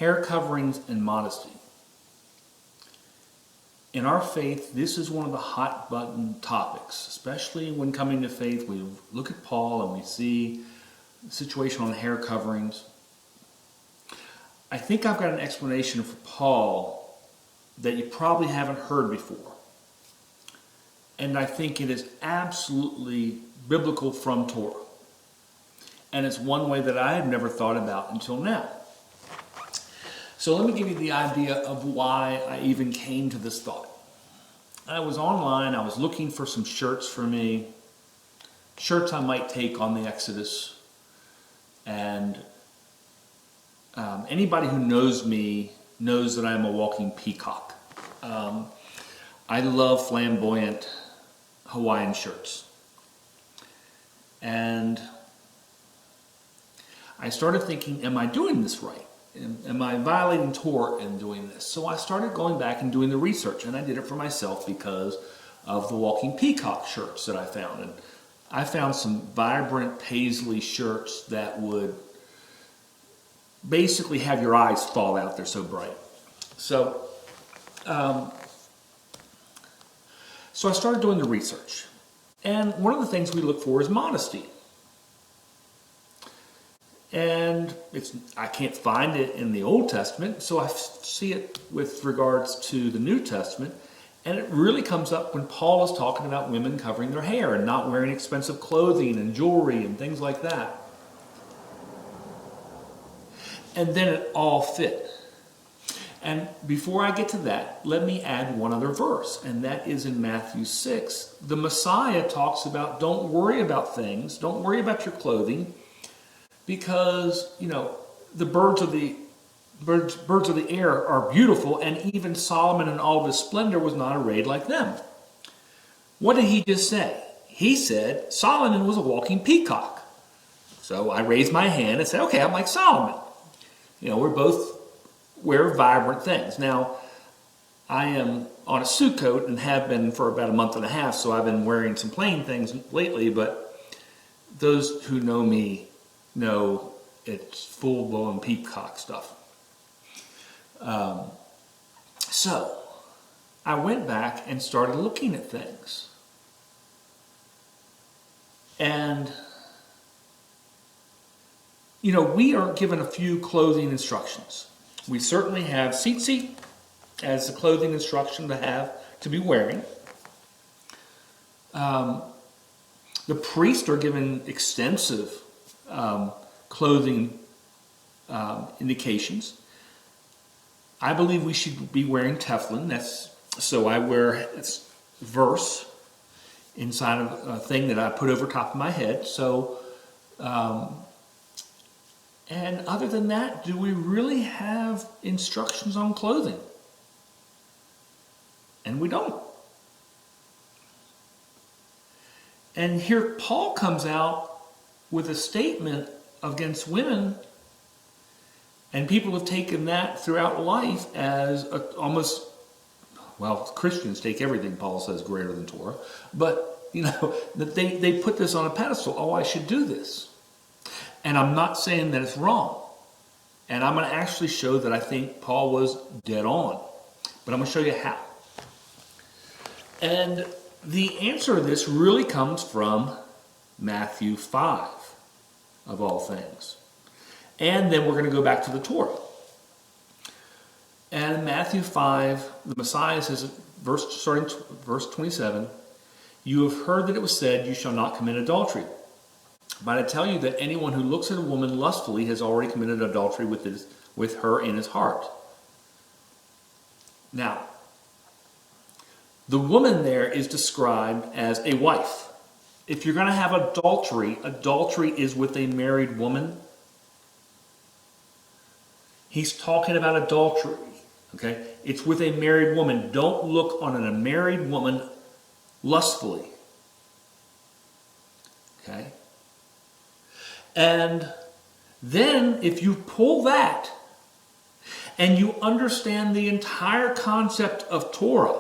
hair coverings and modesty. In our faith, this is one of the hot button topics, especially when coming to faith. We look at Paul and we see the situation on hair coverings. I think I've got an explanation for Paul that you probably haven't heard before. And I think it is absolutely biblical from Torah. And it's one way that I had never thought about until now. So let me give you the idea of why I even came to this thought. I was online, I was looking for some shirts for me, shirts I might take on the Exodus. And anybody who knows me knows that I'm a walking peacock. I love flamboyant Hawaiian shirts. And I started thinking, am I doing this right? Am I violating Torah in doing this? So I started going back and doing the research, and I did it for myself because of the walking peacock shirts that I found. And I found some vibrant paisley shirts that would basically have your eyes fall out. They're so bright. So I started doing the research. And one of the things we look for is modesty. And I can't find it in the Old Testament, so I see it with regards to the New Testament. And it really comes up when Paul is talking about women covering their hair and not wearing expensive clothing and jewelry and things like that. And then it all fit. And before I get to that, let me add one other verse, and that is in Matthew 6. The Messiah talks about don't worry about things, don't worry about your clothing, because, the birds of the air are beautiful, and even Solomon in all of his splendor was not arrayed like them. What did he just say? He said Solomon was a walking peacock. So I raised my hand and said, okay, I'm like Solomon. We're both wear vibrant things. Now, I am on a suit coat and have been for about a month and a half, so I've been wearing some plain things lately, but those who know me know it's full-blown peacock stuff. So I went back and started looking at things. And, we are given a few clothing instructions. We certainly have tzitzit as the clothing instruction to be wearing. The priests are given extensive clothing indications. I believe we should be wearing tefillin. So I wear verse inside of a thing that I put over top of my head. So, and other than that, do we really have instructions on clothing? And we don't. And here Paul comes out with a statement against women, and people have taken that throughout life as Christians take everything Paul says greater than Torah, but that they put this on a pedestal. Oh, I should do this. And I'm not saying that it's wrong. And I'm going to actually show that I think Paul was dead on. But I'm going to show you how. And the answer to this really comes from Matthew 5, of all things. And then we're going to go back to the Torah. And in Matthew 5, the Messiah says, starting verse 27, "You have heard that it was said, 'You shall not commit adultery.' But I tell you that anyone who looks at a woman lustfully has already committed adultery with her in his heart." Now, the woman there is described as a wife. If you're going to have adultery is with a married woman. He's talking about adultery, okay? It's with a married woman. Don't look on a married woman lustfully, okay? And then if you pull that and you understand the entire concept of Torah,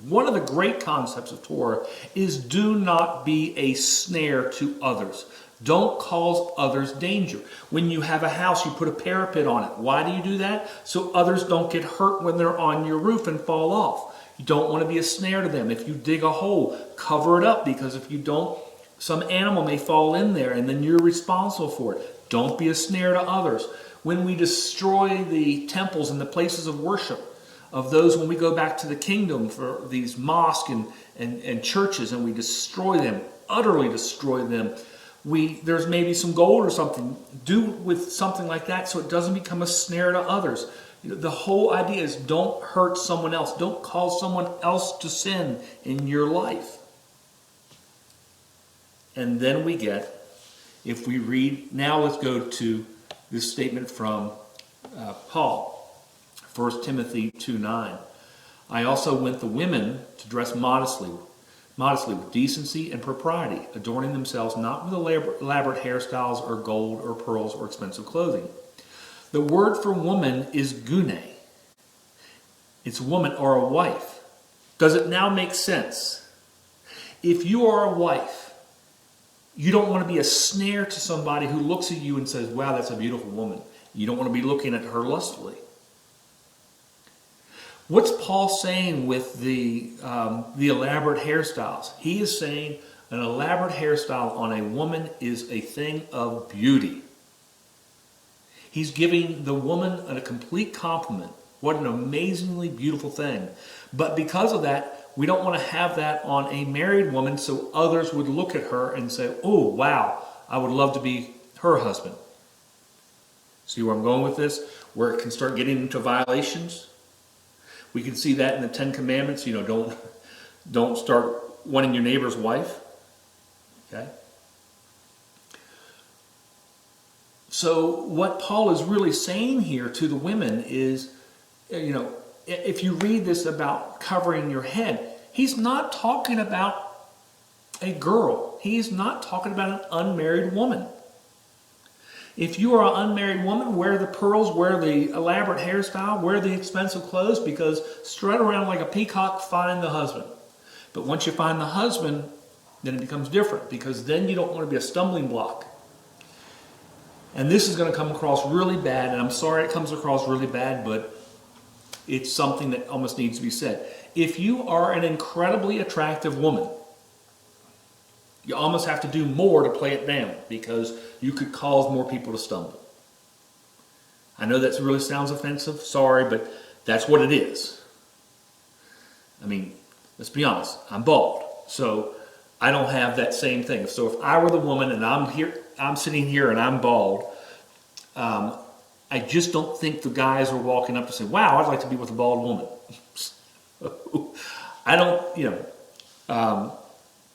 one of the great concepts of Torah is do not be a snare to others. Don't cause others danger. When you have a house, you put a parapet on it. Why do you do that? So others don't get hurt when they're on your roof and fall off. You don't want to be a snare to them. If you dig a hole, cover it up, because if you don't, some animal may fall in there and then you're responsible for it. Don't be a snare to others. When we destroy the temples and the places of worship of those, when we go back to the kingdom for these mosques and churches, and we destroy them, utterly destroy them, there's maybe some gold or something. Do with something like that so it doesn't become a snare to others. The whole idea is don't hurt someone else. Don't cause someone else to sin in your life. And then we get, if we read, now let's go to this statement from Paul, 1 Timothy 2:9. I also want the women to dress modestly with decency and propriety, adorning themselves not with elaborate hairstyles or gold or pearls or expensive clothing. The word for woman is gune. It's a woman or a wife. Does it now make sense? If you are a wife, you don't want to be a snare to somebody who looks at you and says, wow, that's a beautiful woman. You don't want to be looking at her lustfully. What's Paul saying with the elaborate hairstyles? He is saying an elaborate hairstyle on a woman is a thing of beauty. He's giving the woman a complete compliment. What an amazingly beautiful thing. But because of that, we don't want to have that on a married woman so others would look at her and say, oh, wow, I would love to be her husband. See where I'm going with this? Where it can start getting into violations? We can see that in the Ten Commandments. Don't start wanting your neighbor's wife. Okay? So what Paul is really saying here to the women is, if you read this about covering your head, he's not talking about a girl. He's not talking about an unmarried woman. If you are an unmarried woman, wear the pearls, wear the elaborate hairstyle, wear the expensive clothes, because strut around like a peacock, find the husband. But once you find the husband, then it becomes different, because then you don't want to be a stumbling block. And this is going to come across really bad, and I'm sorry it comes across really bad, but it's something that almost needs to be said. If you are an incredibly attractive woman, you almost have to do more to play it down, because you could cause more people to stumble. I know that really sounds offensive, sorry, but that's what it is. I mean, let's be honest, I'm bald, so I don't have that same thing. So if I were the woman and I'm sitting here and I'm bald, I just don't think the guys are walking up to say, wow, I'd like to be with a bald woman. I don't,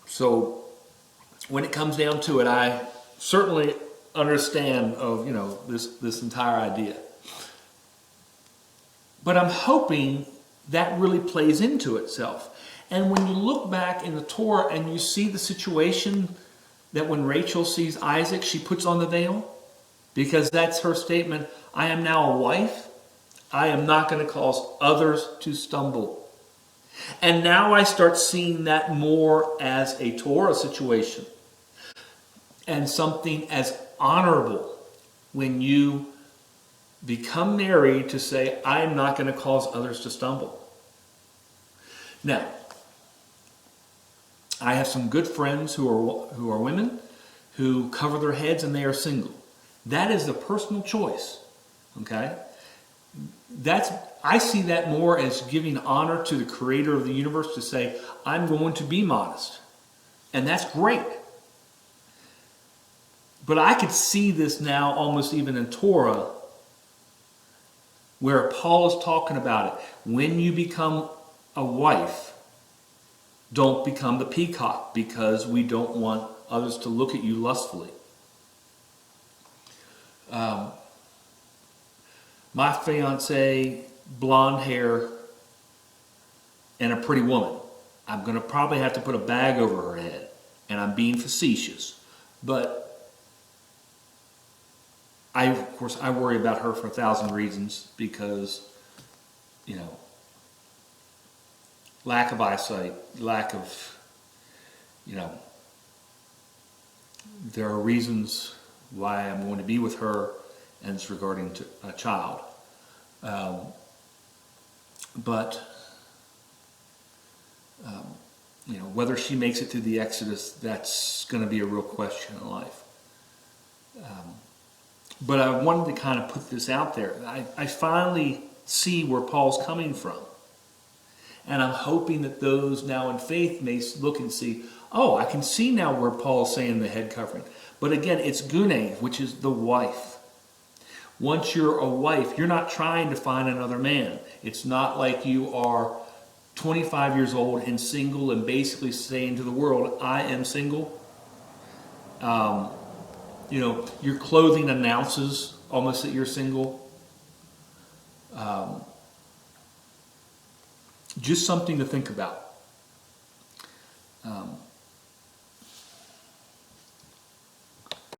so when it comes down to it, I certainly understand of, this entire idea. But I'm hoping that really plays into itself. And when you look back in the Torah and you see the situation that when Rachel sees Isaac, she puts on the veil, because that's her statement, I am now a wife, I am not going to cause others to stumble. And now I start seeing that more as a Torah situation and something as honorable when you become married to say, I'm not going to cause others to stumble. Now, I have some good friends who are women who cover their heads and they are single. That is a personal choice. Okay? I see that more as giving honor to the creator of the universe to say, I'm going to be modest. And that's great. But I could see this now almost even in Torah, where Paul is talking about it. When you become a wife, don't become the peacock, because we don't want others to look at you lustfully. My fiance, blonde hair, and a pretty woman. I'm going to probably have to put a bag over her head, and I'm being facetious. But of course, I worry about her for 1,000 reasons, because, lack of eyesight, lack of, there are reasons why I'm going to be with her, and it's regarding to a child. But whether she makes it through the Exodus, that's going to be a real question in life. But I wanted to kind of put this out there. I finally see where Paul's coming from. And I'm hoping that those now in faith may look and see, oh, I can see now where Paul's saying the head covering. But again, it's gune, which is the wife. Once you're a wife, you're not trying to find another man. It's not like you are 25 years old and single and basically saying to the world, I am single. Your clothing announces almost that you're single. Just something to think about.